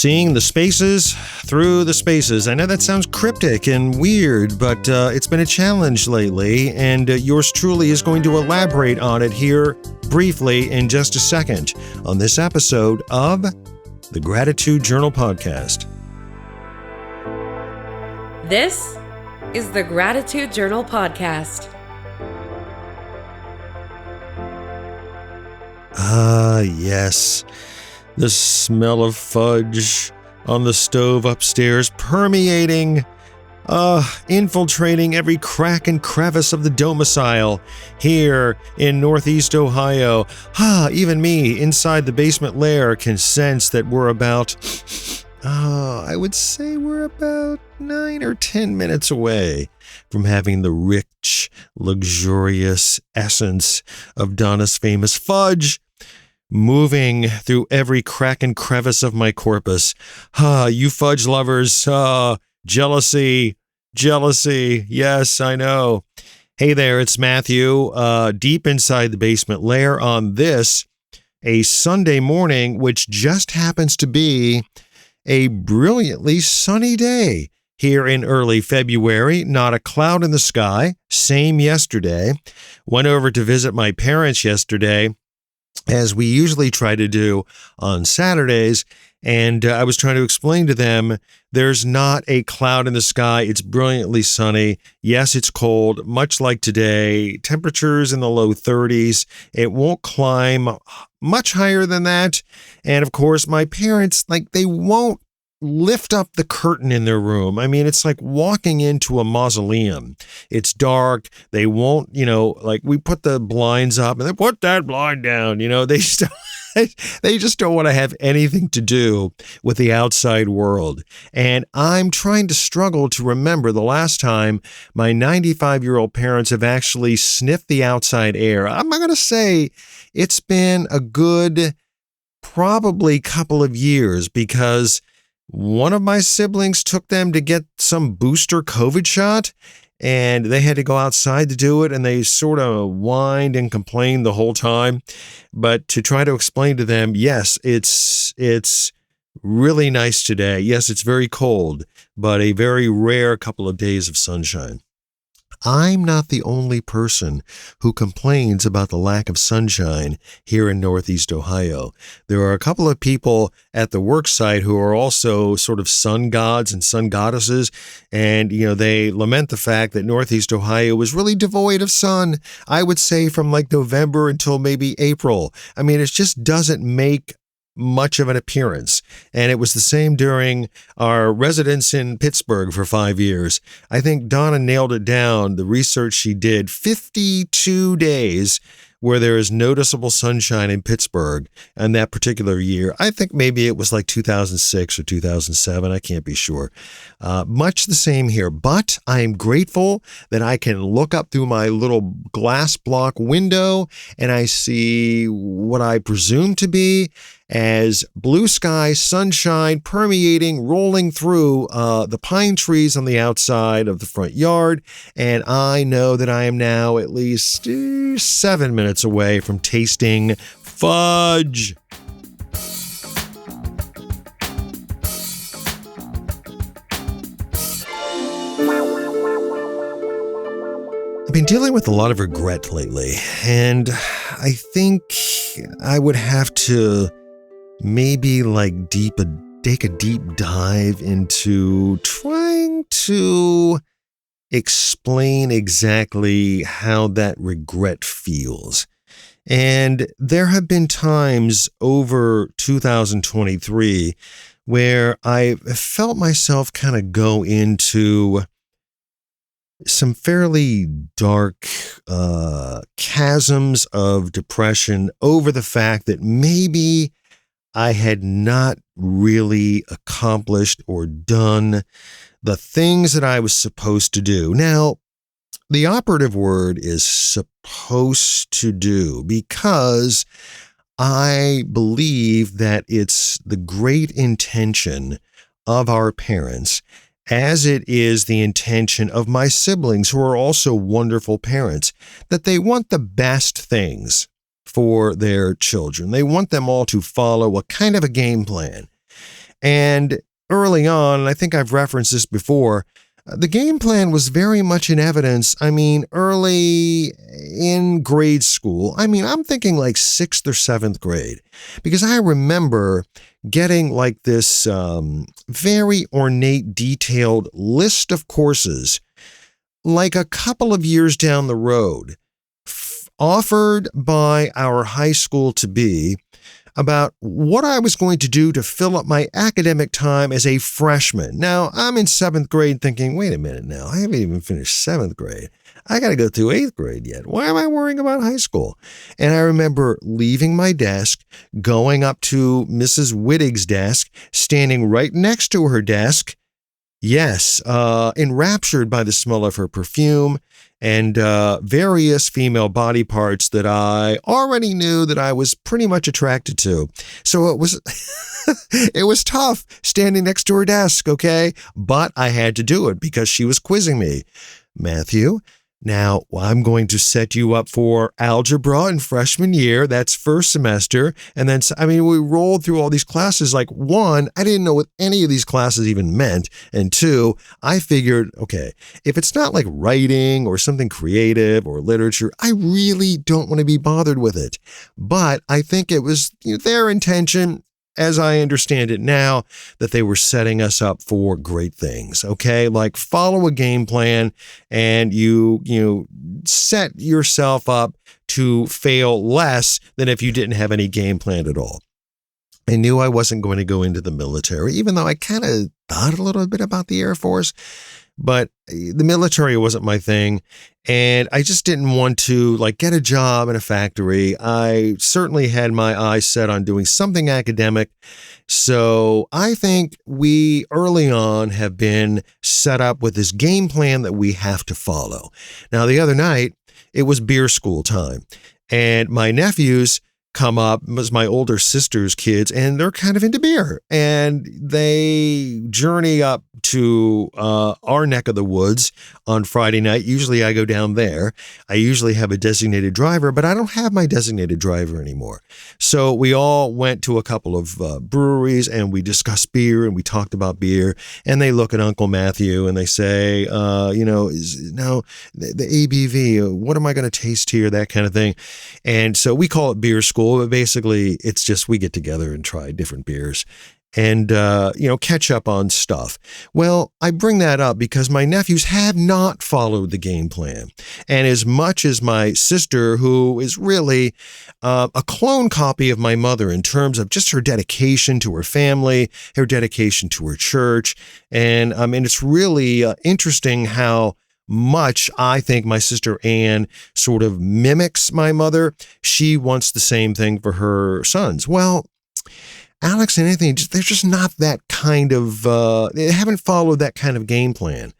Seeing the spaces through the spaces. I know that sounds cryptic and weird, but it's been a challenge lately, and yours truly is going to elaborate on it here briefly in just a second on this episode of the Gratitude Journal Podcast. This is the Gratitude Journal Podcast. Yes. The smell of fudge on the stove upstairs permeating, infiltrating every crack and crevice of the domicile here in Northeast Ohio. Even me inside the basement lair can sense that we're about, I would say we're about 9 or 10 minutes away from having the rich, luxurious essence of Donna's famous fudge moving through every crack and crevice of my corpus. You fudge lovers, jealousy. Yes, I know. Hey there, it's Matthew, deep inside the basement lair on this, a Sunday morning, which just happens to be a brilliantly sunny day here in early February. Not a cloud in the sky. Same yesterday. Went over to visit my parents yesterday, as we usually try to do on Saturdays, and I was trying to explain to them there's not a cloud in the sky. It's brilliantly sunny. Yes, it's cold, much like today. Temperatures in the low 30s. It won't climb much higher than that. And of course, my parents, they won't lift up the curtain in their room. I mean, it's like walking into a mausoleum. It's dark. They won't, we put the blinds up and they put that blind down. They just don't want to have anything to do with the outside world. And I'm trying to struggle to remember the last time my 95-year-old parents have actually sniffed the outside air. I'm not going to say it's been a good, probably couple of years, because one of my siblings took them to get some booster COVID shot, and they had to go outside to do it, and they sort of whined and complained the whole time. But to try to explain to them, yes, it's really nice today. Yes, it's very cold, but a very rare couple of days of sunshine. I'm not the only person who complains about the lack of sunshine here in Northeast Ohio. There are a couple of people at the work site who are also sort of sun gods and sun goddesses, and they lament the fact that Northeast Ohio is really devoid of sun. I would say from November until maybe April. I mean, it just doesn't make much of an appearance. And it was the same during our residence in Pittsburgh for 5 years. I think Donna nailed it down. The research she did, 52 days where there is noticeable sunshine in Pittsburgh in that particular year. I think maybe it was 2006 or 2007. I can't be sure. Much the same here, but I am grateful that I can look up through my little glass block window and I see what I presume to be as blue sky, sunshine permeating, rolling through the pine trees on the outside of the front yard. And I know that I am now at least 7 minutes away from tasting fudge. I've been dealing with a lot of regret lately, and I think I would have to maybe take a deep dive into trying to explain exactly how that regret feels. And there have been times over 2023 where I felt myself kind of go into some fairly dark chasms of depression over the fact that maybe I had not really accomplished or done the things that I was supposed to do. Now, the operative word is supposed to do, because I believe that it's the great intention of our parents, as it is the intention of my siblings, who are also wonderful parents, that they want the best things for their children. They want them all to follow a kind of a game plan. And early on, and I think I've referenced this before, the game plan was very much in evidence. I mean, early in grade school. I mean, I'm thinking like 6th or 7th grade, because I remember getting like this very ornate, detailed list of courses, like a couple of years down the road, offered by our high school to be, about what I was going to do to fill up my academic time as a freshman. Now, I'm in 7th grade thinking, wait a minute now, I haven't even finished 7th grade. I got to go through 8th grade yet. Why am I worrying about high school? And I remember leaving my desk, going up to Mrs. Wittig's desk, standing right next to her desk. Yes, enraptured by the smell of her perfume and various female body parts that I already knew that I was pretty much attracted to. So it was it was tough standing next to her desk, okay? But I had to do it because she was quizzing me. Matthew, now I'm going to set you up for algebra in freshman year. That's first semester. And then, I mean, we rolled through all these classes. Like, one, I didn't know what any of these classes even meant. And two, I figured, okay, if it's not like writing or something creative or literature, I really don't want to be bothered with it. But I think it was their intention, as I understand it now, that they were setting us up for great things, okay? Like, follow a game plan and you set yourself up to fail less than if you didn't have any game plan at all. I knew I wasn't going to go into the military, even though I kind of thought a little bit about the Air Force, but the military wasn't my thing. And I just didn't want to get a job in a factory. I certainly had my eyes set on doing something academic. So I think we early on have been set up with this game plan that we have to follow. Now, the other night, it was beer school time, and my nephews come up. It was my older sister's kids, and they're kind of into beer, and they journey up to our neck of the woods on Friday night. Usually I go down there. I usually have a designated driver, but I don't have my designated driver anymore. So we all went to a couple of breweries, and we discussed beer, and we talked about beer, and they look at Uncle Matthew and they say, is now the ABV, what am I going to taste here? That kind of thing. And so we call it beer school, but basically it's just we get together and try different beers and, catch up on stuff. Well, I bring that up because my nephews have not followed the game plan. And as much as my sister, who is really a clone copy of my mother in terms of just her dedication to her family, her dedication to her church, and it's really interesting how much I think my sister Anne sort of mimics my mother. She wants the same thing for her sons. Well, Alex and Anthony, they're just not that kind of, they haven't followed that kind of game plan.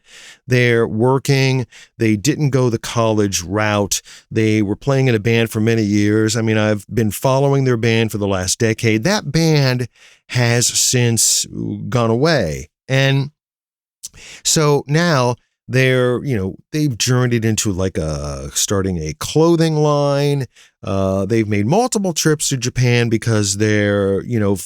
They're working. They didn't go the college route. They were playing in a band for many years. I mean, I've been following their band for the last decade. That band has since gone away. And so now they've journeyed into starting a clothing line. They've made multiple trips to Japan because they're,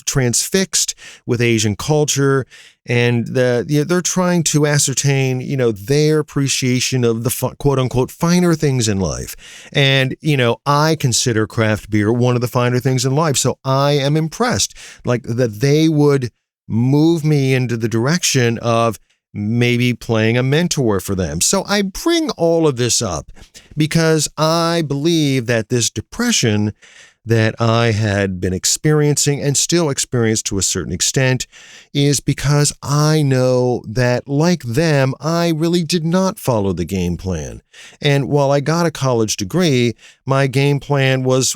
transfixed with Asian culture, and they're trying to ascertain, their appreciation of the quote unquote finer things in life. And, I consider craft beer one of the finer things in life. So I am impressed that they would move me into the direction of maybe playing a mentor for them. So I bring all of this up because I believe that this depression that I had been experiencing and still experience to a certain extent is because I know that, like them, I really did not follow the game plan. And while I got a college degree, my game plan was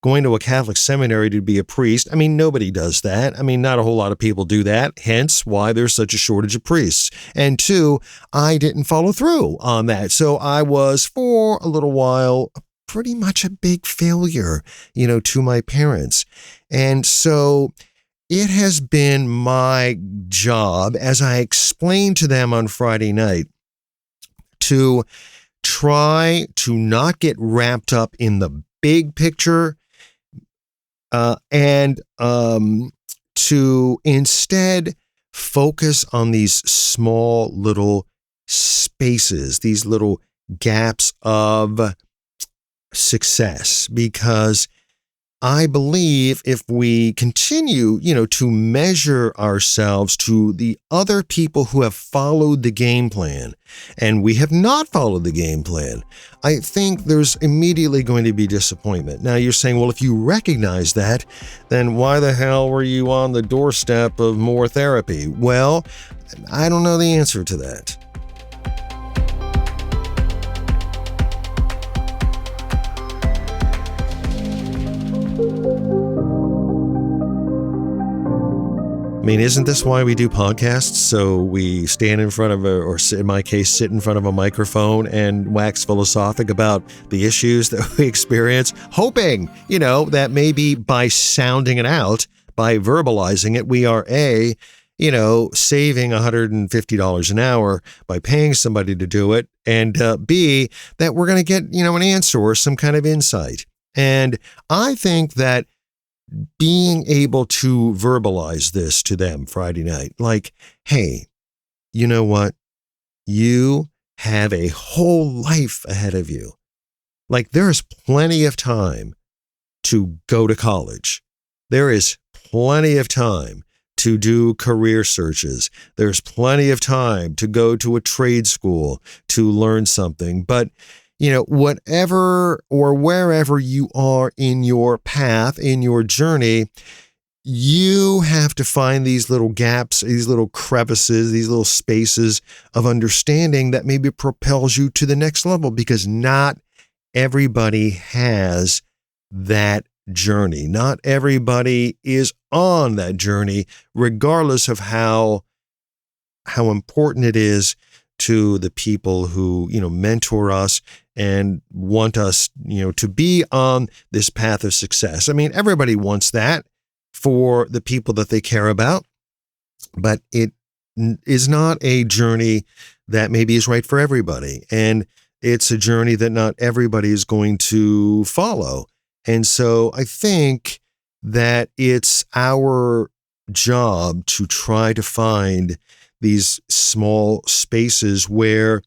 going to a Catholic seminary to be a priest. I mean, nobody does that. I mean, not a whole lot of people do that, hence why there's such a shortage of priests. And two, I didn't follow through on that. So I was, for a little while, pretty much a big failure, to my parents. And so it has been my job, as I explained to them on Friday night, to try to not get wrapped up in the big picture, and to instead focus on these small little spaces, these little gaps of success, because I believe if we continue, to measure ourselves to the other people who have followed the game plan and we have not followed the game plan, I think there's immediately going to be disappointment. Now you're saying, well, if you recognize that, then why the hell were you on the doorstep of more therapy? Well, I don't know the answer to that. I mean, isn't this why we do podcasts? So we stand in front of or in my case, sit in front of a microphone and wax philosophic about the issues that we experience, hoping, that maybe by sounding it out, by verbalizing it, we are saving $150 an hour by paying somebody to do it, and B, that we're going to get, an answer or some kind of insight. And I think that being able to verbalize this to them Friday night, like, hey, you know what? You have a whole life ahead of you. Like, there is plenty of time to go to college. There is plenty of time to do career searches. There's plenty of time to go to a trade school to learn something. But whatever or wherever you are in your path, in your journey, you have to find these little gaps, these little crevices, these little spaces of understanding that maybe propels you to the next level, because not everybody has that journey. Not everybody is on that journey, regardless of how important it is to the people who, mentor us and want us, to be on this path of success. I mean, everybody wants that for the people that they care about, but it is not a journey that maybe is right for everybody. And it's a journey that not everybody is going to follow. And so I think that it's our job to try to find these small spaces where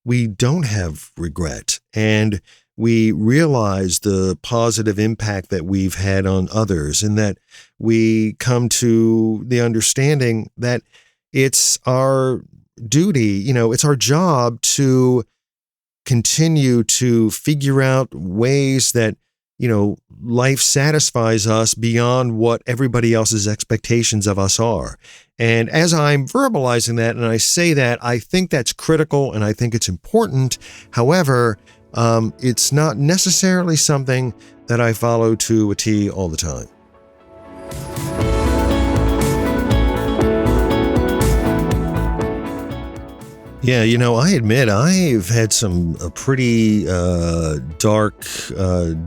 we don't have regret and we realize the positive impact that we've had on others, and that we come to the understanding that it's our duty, it's our job to continue to figure out ways that, life satisfies us beyond what everybody else's expectations of us are. And as I'm verbalizing that and I say that, I think that's critical and I think it's important. However, it's not necessarily something that I follow to a T all the time. Yeah, I admit I've had some pretty dark,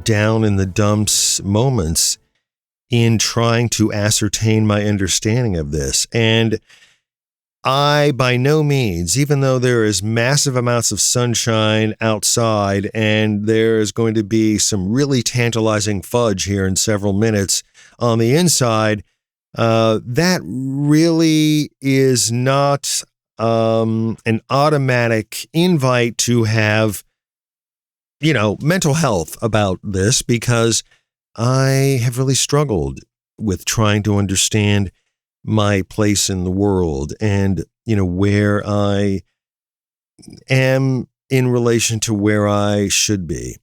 down in the dumps moments in trying to ascertain my understanding of this. And I, by no means, even though there is massive amounts of sunshine outside and there is going to be some really tantalizing fudge here in several minutes on the inside, that really is not an automatic invite to have, mental health about this, because I have really struggled with trying to understand my place in the world and, where I am in relation to where I should be.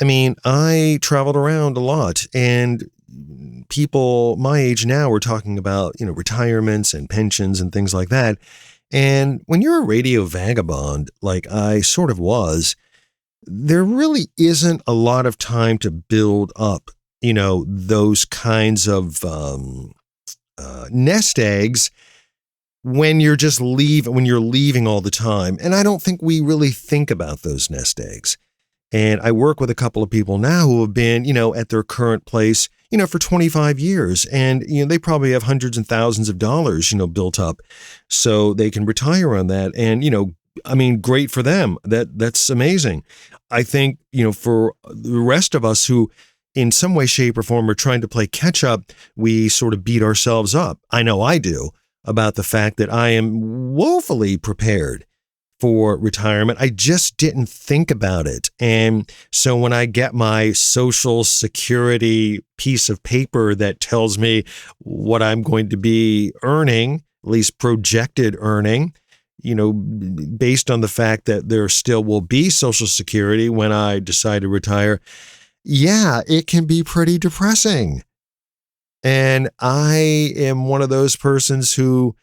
I mean, I traveled around a lot, and people my age now are talking about, retirements and pensions and things like that. And when you're a radio vagabond, like I sort of was, there really isn't a lot of time to build up, those kinds of nest eggs when you're leaving all the time. And I don't think we really think about those nest eggs. And I work with a couple of people now who have been, at their current place, for 25 years. And, they probably have hundreds and thousands of dollars, built up so they can retire on that. And, great for them. That's amazing. I think, for the rest of us who, in some way, shape, or form are trying to play catch up, we sort of beat ourselves up. I know I do, about the fact that I am woefully prepared for retirement. I just didn't think about it. And so when I get my Social Security piece of paper that tells me what I'm going to be earning, at least projected earning, based on the fact that there still will be Social Security when I decide to retire, yeah, it can be pretty depressing. And I am one of those persons who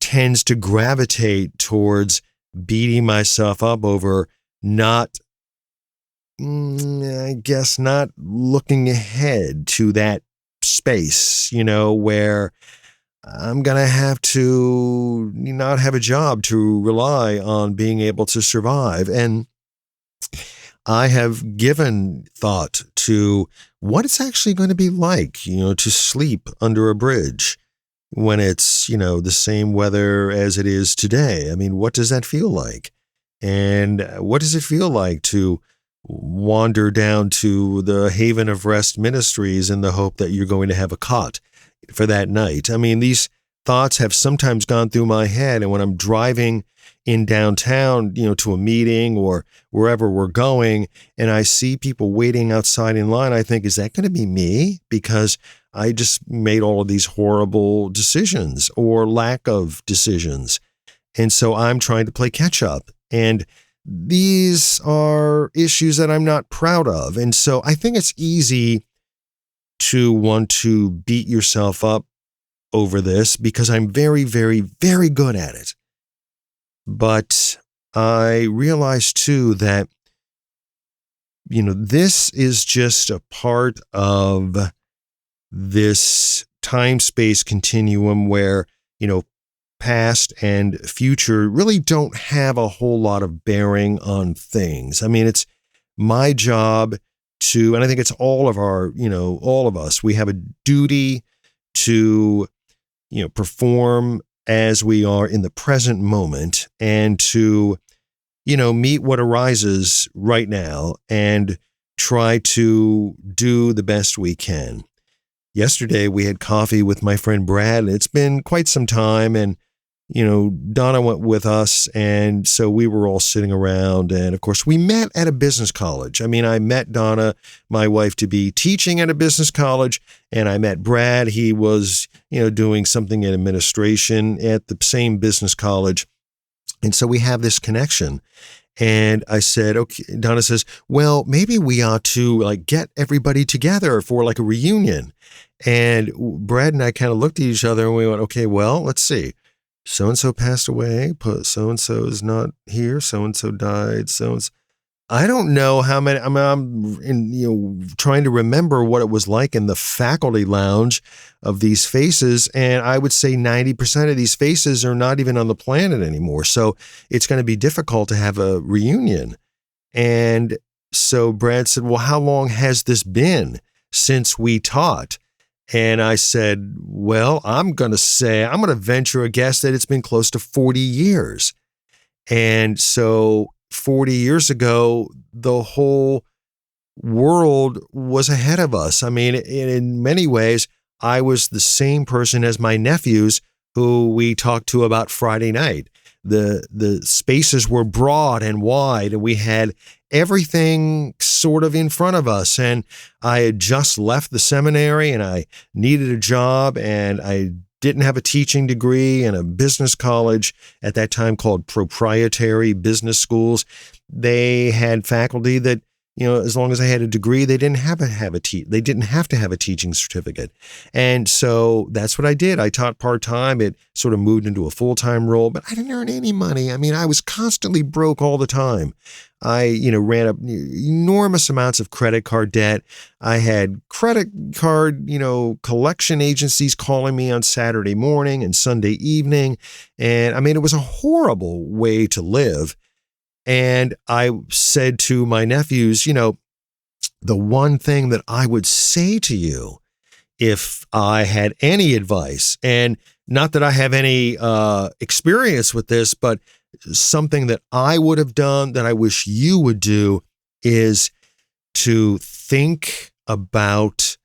tends to gravitate towards beating myself up over not looking ahead to that space, where I'm going to have to not have a job to rely on being able to survive. And I have given thought to what it's actually going to be like, to sleep under a bridge when it's, the same weather as it is today. I mean, what does that feel like? And what does it feel like to wander down to the Haven of Rest Ministries in the hope that you're going to have a cot for that night? I mean, these thoughts have sometimes gone through my head. And when I'm driving in downtown, to a meeting or wherever we're going, and I see people waiting outside in line, I think, is that going to be me? Because I just made all of these horrible decisions or lack of decisions. And so I'm trying to play catch up. And these are issues that I'm not proud of. And so I think it's easy to want to beat yourself up over this because I'm very, very, very good at it. But I realize too that, this is just a part of this time-space continuum where, past and future really don't have a whole lot of bearing on things. I mean, it's my job to, and I think it's all of us, we have a duty to, perform as we are in the present moment and to, meet what arises right now and try to do the best we can. Yesterday, we had coffee with my friend Brad. It's been quite some time, and Donna went with us, and so we were all sitting around, and of course, we met at a business college. I mean, I met Donna, my wife, to be teaching at a business college, and I met Brad. He was, doing something in administration at the same business college, and so we have this connection. And I said, okay, Donna says, well, maybe we ought to get everybody together for a reunion. And Brad and I kind of looked at each other and we went, okay, well, let's see. So-and-so passed away, so-and-so is not here, so-and-so died, so-and-so. I don't know how many, I'm trying to remember what it was like in the faculty lounge of these faces. And I would say 90% of these faces are not even on the planet anymore. So it's going to be difficult to have a reunion. And so Brad said, well, how long has this been since we taught? And I said, well, I'm going to venture a guess that it's been close to 40 years. And so 40 years ago, the whole world was ahead of us. I mean, in many ways, I was the same person as my nephews who we talked to about Friday night. The spaces were broad and wide, and we had everything sort of in front of us. And I had just left the seminary and I needed a job, and I didn't have a teaching degree in a business college at that time called Proprietary Business Schools. They had faculty that, as long as I had a degree, they didn't have to have a teaching certificate. And so that's what I did. I taught part-time. It sort of moved into a full-time role, but I didn't earn any money. I mean, I was constantly broke all the time. I, ran up enormous amounts of credit card debt. I had credit card, collection agencies calling me on Saturday morning and Sunday evening. And I mean, it was a horrible way to live. And I said to my nephews, the one thing that I would say to you if I had any advice, and not that I have any experience with this, but something that I would have done that I wish you would do, is to think about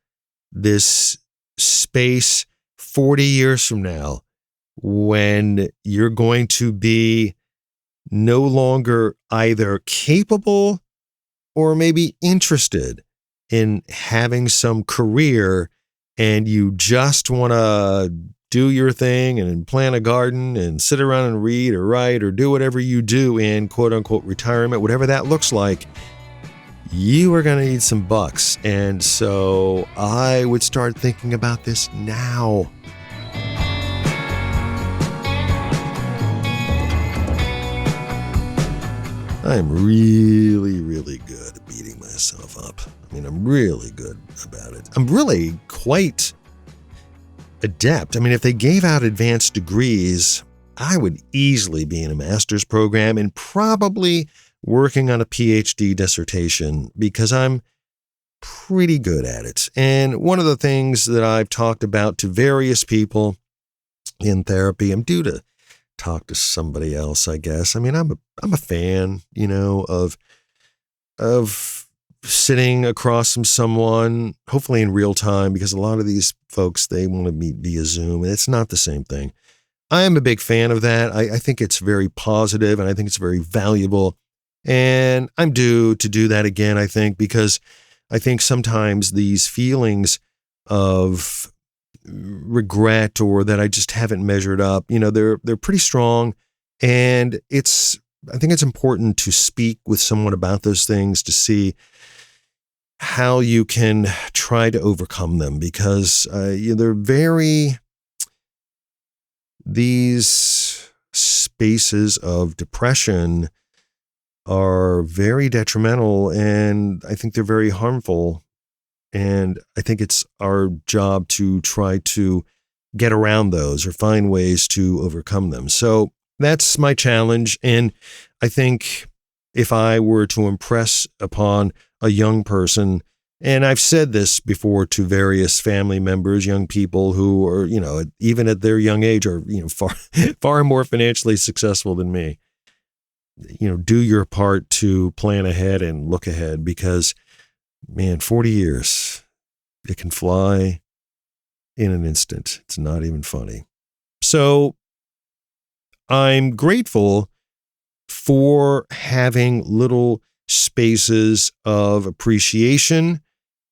this space 40 years from now when you're going to be no longer either capable or maybe interested in having some career, and you just want to do your thing and plant a garden and sit around and read or write or do whatever you do in quote unquote retirement, whatever that looks like, you are going to need some bucks. And so I would start thinking about this now. I'm really, really good at beating myself up. I mean, I'm really good about it. I'm really quite adept. I mean, if they gave out advanced degrees, I would easily be in a master's program and probably working on a PhD dissertation because I'm pretty good at it. And one of the things that I've talked about to various people in therapy, I'm due to talk to somebody else, I guess. I mean, I'm a fan, of sitting across from someone, hopefully in real time, because a lot of these folks, they want to meet via Zoom, and it's not the same thing. I am a big fan of that. I think it's very positive, and I think it's very valuable. And I'm due to do that again, I think, because I think sometimes these feelings of regret or that I just haven't measured up, they're pretty strong. And I think it's important to speak with someone about those things to see how you can try to overcome them, because these spaces of depression are very detrimental, and I think they're very harmful. And I think it's our job to try to get around those or find ways to overcome them. So that's my challenge. And I think if I were to impress upon a young person, and I've said this before to various family members, young people who are, even at their young age are, far more financially successful than me, do your part to plan ahead and look ahead, because man, 40 years, it can fly in an instant. It's not even funny. So I'm grateful for having little spaces of appreciation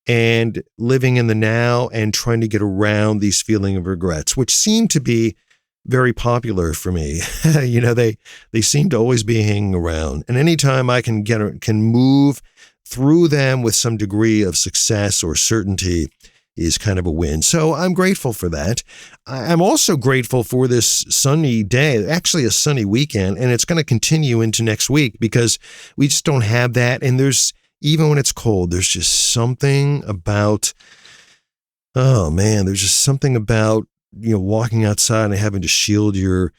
and living in the now and trying to get around these feeling of regrets, which seem to be very popular for me. They seem to always be hanging around. And anytime I can move through them with some degree of success or certainty is kind of a win. So I'm grateful for that. I'm also grateful for this sunny day, actually a sunny weekend, and it's going to continue into next week because we just don't have that. And even when it's cold, there's just something about, there's just something about, walking outside and having to shield your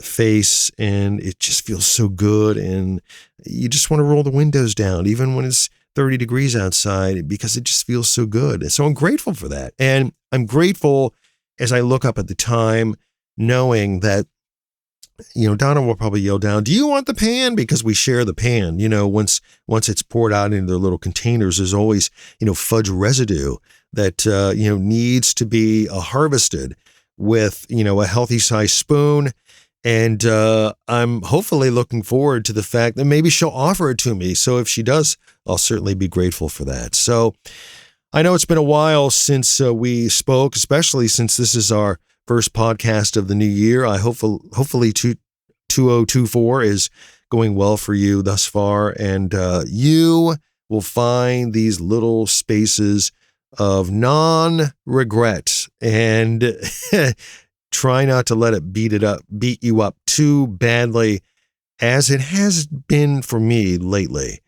face, and it just feels so good, and you just want to roll the windows down even when it's 30 degrees outside because it just feels so good. And so I'm grateful for that. And I'm grateful as I look up at the time, knowing that, Donna will probably yell down, "Do you want the pan?" Because we share the pan. Once it's poured out into their little containers, there's always, fudge residue that, needs to be harvested with, a healthy size spoon. And I'm hopefully looking forward to the fact that maybe she'll offer it to me. So if she does, I'll certainly be grateful for that. So I know it's been a while since we spoke, especially since this is our first podcast of the new year. Hopefully 2024 is going well for you thus far. And you will find these little spaces of non-regret and try not to let it beat you up too badly as it has been for me lately.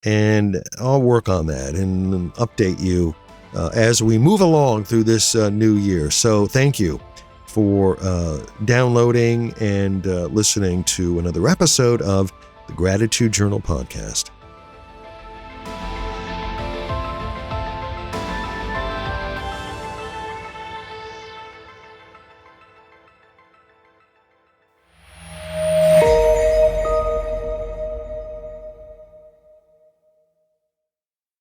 And I'll work on that and update you as we move along through this new year. So thank you for downloading and listening to another episode of the Gratitude Journal podcast.